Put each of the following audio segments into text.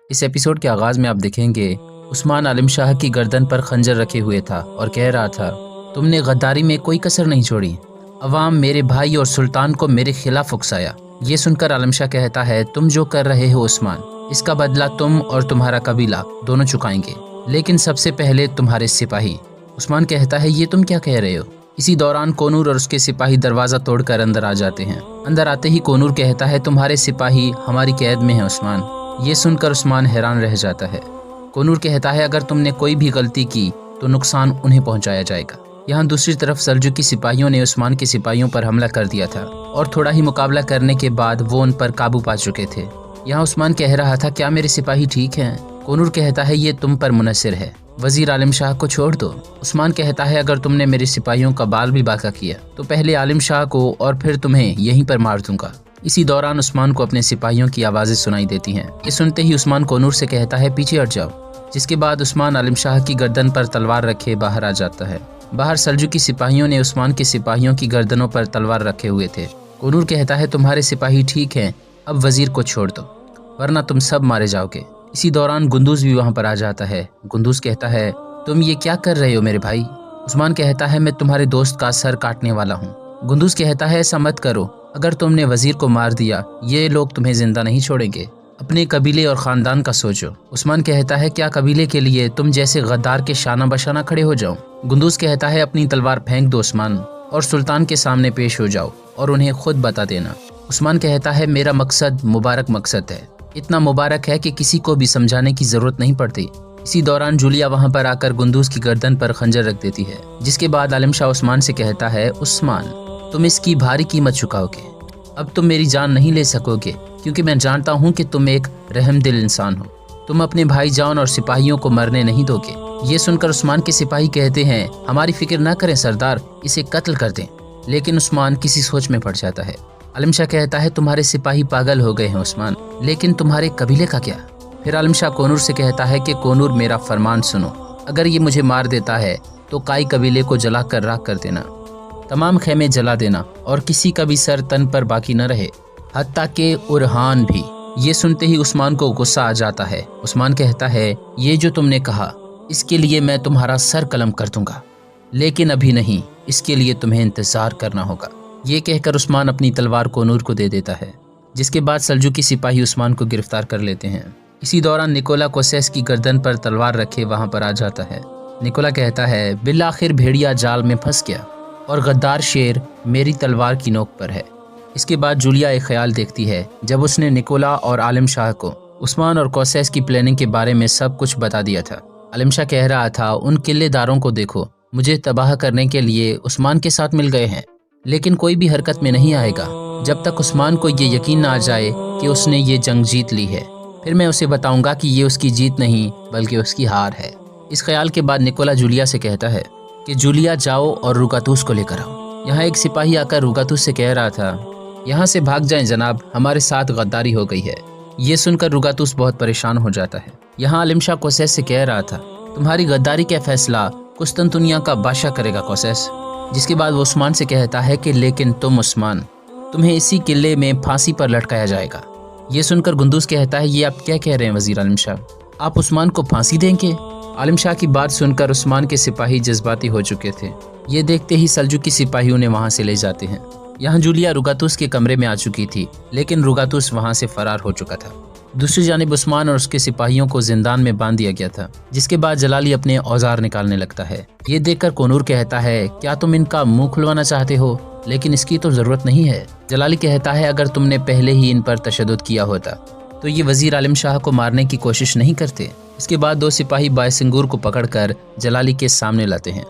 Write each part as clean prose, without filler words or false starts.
اس episode کے آغاز میں آپ دیکھیں گے عثمان عالم شاہ کی گردن پر خنجر رکھے ہوئے تھا اور کہہ رہا تھا تم نے غداری میں کوئی کسر نہیں چھوڑی، عوام میرے بھائی اور سلطان کو میرے خلاف اکسایا۔ یہ سن کر عالم شاہ کہتا ہے تم جو کر رہے ہو عثمان، اس کا بدلہ تم اور تمہارا قبیلہ دونوں چکائیں گے، لیکن سب سے پہلے تمہارے سپاہی۔ عثمان کہتا ہے یہ تم کیا کہہ رہے ہو؟ اسی دوران کونور اور اس کے سپاہی دروازہ توڑ کر اندر آ جاتے ہیں۔ اندر آتے ہی کونور کہتا ہے تمہارے سپاہی ہماری قید میں ہیں عثمان۔ یہ سن کر عثمان حیران رہ جاتا ہے۔ کونور کہتا ہے اگر تم نے کوئی بھی غلطی کی تو نقصان انہیں پہنچایا جائے گا۔ یہاں دوسری طرف سلجوقی سپاہیوں نے عثمان کے سپاہیوں پر حملہ کر دیا تھا اور تھوڑا ہی مقابلہ کرنے کے بعد وہ ان پر قابو پا چکے تھے۔ یہاں عثمان کہہ رہا تھا کیا میرے سپاہی ٹھیک ہیں؟ کونور کہتا ہے یہ تم پر منحصر ہے، وزیر عالم شاہ کو چھوڑ دو۔ عثمان کہتا ہے اگر تم نے میرے سپاہیوں کا بال بھی باقی کیا تو پہلے عالم شاہ کو اور پھر تمہیں یہیں پر مار دوں گا۔ اسی دوران عثمان کو اپنے سپاہیوں کی آوازیں سنائی دیتی ہیں۔ یہ سنتے ہی عثمان کونور سے کہتا ہے پیچھے ہٹ جاؤ، جس کے بعد عثمان عالم شاہ کی گردن پر تلوار رکھے باہر آ جاتا ہے۔ باہر سلجوقی سپاہیوں نے عثمان کے سپاہیوں کی گردنوں پر تلوار رکھے ہوئے تھے۔ کونور کہتا ہے تمہارے سپاہی ٹھیک ہیں، اب وزیر کو چھوڑ دو ورنہ تم سب مارے جاؤ گے۔ اسی دوران گندوز بھی وہاں پر آ جاتا ہے۔ گندوز کہتا ہے تم یہ کیا کر رہے ہو میرے بھائی؟ عثمان کہتا ہے میں تمہارے دوست کا سر کاٹنے والا ہوں۔ گندوز کہتا ہے ایسا مت کرو، اگر تم نے وزیر کو مار دیا یہ لوگ تمہیں زندہ نہیں چھوڑیں گے، اپنے قبیلے اور خاندان کا سوچو۔ عثمان کہتا ہے کیا قبیلے کے لیے تم جیسے غدار کے شانہ بشانہ کھڑے ہو جاؤ؟ گندوز کہتا ہے اپنی تلوار پھینک دو عثمان اور سلطان کے سامنے پیش ہو جاؤ اور انہیں خود بتا دینا۔ عثمان کہتا ہے میرا مقصد مبارک مقصد ہے، اتنا مبارک ہے کہ کسی کو بھی سمجھانے کی ضرورت نہیں پڑتی۔ اسی دوران جولیا وہاں پر آ کر گندوز کی گردن پر خنجر رکھ دیتی ہے، جس کے بعد عالم شاہ عثمان سے کہتا ہے عثمان تم اس کی بھاری قیمت چکاؤ گے، اب تم میری جان نہیں لے سکو گے کیونکہ میں جانتا ہوں کہ تم ایک رحم دل انسان ہو، تم اپنے بھائی جان اور سپاہیوں کو مرنے نہیں دو گے۔ یہ سن کر عثمان کے سپاہی کہتے ہیں ہماری فکر نہ کریں سردار، اسے قتل کر دیں، لیکن عثمان کسی سوچ میں پڑ جاتا ہے۔ عالم شاہ کہتا ہے تمہارے سپاہی پاگل ہو گئے ہیں عثمان، لیکن تمہارے قبیلے کا کیا؟ پھر عالم شاہ کونور سے کہتا ہے کہ کونور میرا فرمان سنو، اگر یہ مجھے مار دیتا ہے تو کائی قبیلے کو جلا کر راکھ کر دینا، تمام خیمے جلا دینا اور کسی کا بھی سر تن پر باقی نہ رہے، حتیٰ کہ ارحان بھی۔ یہ سنتے ہی عثمان کو غصہ آ جاتا ہے۔ عثمان کہتا ہے یہ جو تم نے کہا اس کے لیے میں تمہارا سر قلم کر دوں گا، لیکن ابھی نہیں، اس کے لیے تمہیں انتظار کرنا ہوگا۔ یہ کہہ کر عثمان اپنی تلوار کونور کو دے دیتا ہے، جس کے بعد سلجوقی سپاہی عثمان کو گرفتار کر لیتے ہیں۔ اسی دوران نکولا کوسیس کی گردن پر تلوار رکھے وہاں پر آ جاتا ہے۔ نکولا کہتا ہے بالآخر بھیڑیا جال میں پھنس گیا اور غدار شیر میری تلوار کی نوک پر ہے۔ اس کے بعد جولیا ایک خیال دیکھتی ہے جب اس نے نکولا اور عالم شاہ کو عثمان اور کوسیس کی پلاننگ کے بارے میں سب کچھ بتا دیا تھا۔ عالم شاہ کہہ رہا تھا ان قلعے داروں کو دیکھو، مجھے تباہ کرنے کے لیے عثمان کے ساتھ مل گئے ہیں، لیکن کوئی بھی حرکت میں نہیں آئے گا جب تک عثمان کو یہ یقین نہ آ جائے کہ اس نے یہ جنگ جیت لی ہے، پھر میں اسے بتاؤں گا کہ یہ اس کی جیت نہیں بلکہ اس کی ہار ہے۔ اس خیال کے بعد نکولا جولیا سے کہتا ہے کہ جولیا جاؤ اور روگاتوس کو لے کر آؤ۔ یہاں ایک سپاہی آ کر روگاتوس سے کہہ رہا تھا یہاں سے بھاگ جائیں جناب، ہمارے ساتھ غداری ہو گئی ہے۔ یہ سن کر روگاتوس بہت پریشان ہو جاتا ہے۔ یہاں عالم شاہ کوسیس سے کہہ رہا تھا تمہاری غداری کا فیصلہ قسطنطنیہ کا بادشاہ کرے گا کوسیس، جس کے بعد وہ عثمان سے کہتا ہے کہ لیکن تم عثمان، تمہیں اسی قلعے میں پھانسی پر لٹکایا جائے گا۔ یہ سن کر گندوز کہتا ہے یہ آپ کیا کہہ رہے ہیں وزیر عالم شاہ، آپ عثمان کو پھانسی دیں گے؟ عالم شاہ کی بات سن کر عثمان کے سپاہی جذباتی ہو چکے تھے۔ یہ دیکھتے ہی سلجوقی سپاہیوں نے وہاں سے لے جاتے ہیں۔ یہاں جولیا روگاتوس کے کمرے میں آ چکی تھی، لیکن روگاتوس وہاں سے فرار ہو چکا تھا۔ دوسری جانب عثمان اور اس کے سپاہیوں کو زندان میں باندھ دیا گیا تھا، جس کے بعد جلالی اپنے اوزار نکالنے لگتا ہے۔ یہ دیکھ کر کونور کہتا ہے کیا تم ان کا منہ کھلوانا چاہتے ہو؟ لیکن اس کی تو ضرورت نہیں ہے۔ جلالی کہتا ہے اگر تم نے پہلے ہی ان پر تشدد کیا ہوتا تو یہ وزیر عالم شاہ کو مارنے کی کوشش نہیں کرتے۔ اس کے بعد دو سپاہی بائسنگور کو پکڑ کر جلالی کے سامنے لاتے ہیں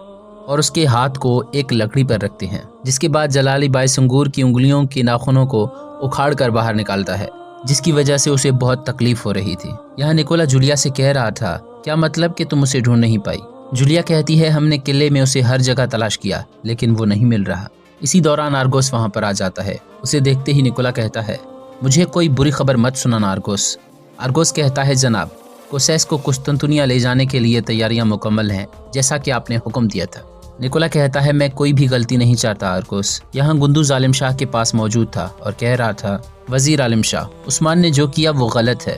اور اس کے ہاتھ کو ایک لکڑی پر رکھتے ہیں، جس کے بعد جلالی بائسنگور کی انگلیوں کے ناخنوں کو اکھاڑ کر باہر نکالتا ہے، جس کی وجہ سے اسے بہت تکلیف ہو رہی تھی۔ یہاں نکولا جولیا سے کہہ رہا تھا کیا مطلب کہ تم اسے ڈھونڈ نہیں پائی؟ جولیا کہتی ہے ہم نے قلعے میں اسے ہر جگہ تلاش کیا لیکن وہ نہیں مل رہا۔ اسی دوران آرگوس وہاں پر آ جاتا ہے۔ اسے دیکھتے ہی نکولا کہتا ہے مجھے کوئی بری خبر مت سنانا آرگوس۔ آرگوس کہتا ہے جناب کوسیس کو قسطنطنیہ لے جانے کے لیے تیاریاں مکمل ہیں جیسا کہ آپ نے حکم دیا تھا۔ نکولا کہتا ہے میں کوئی بھی غلطی نہیں چاہتا آرگوس۔ یہاں گندوز عالم شاہ کے پاس موجود تھا اور کہہ رہا تھا وزیر عالم شاہ، عثمان نے جو کیا وہ غلط ہے،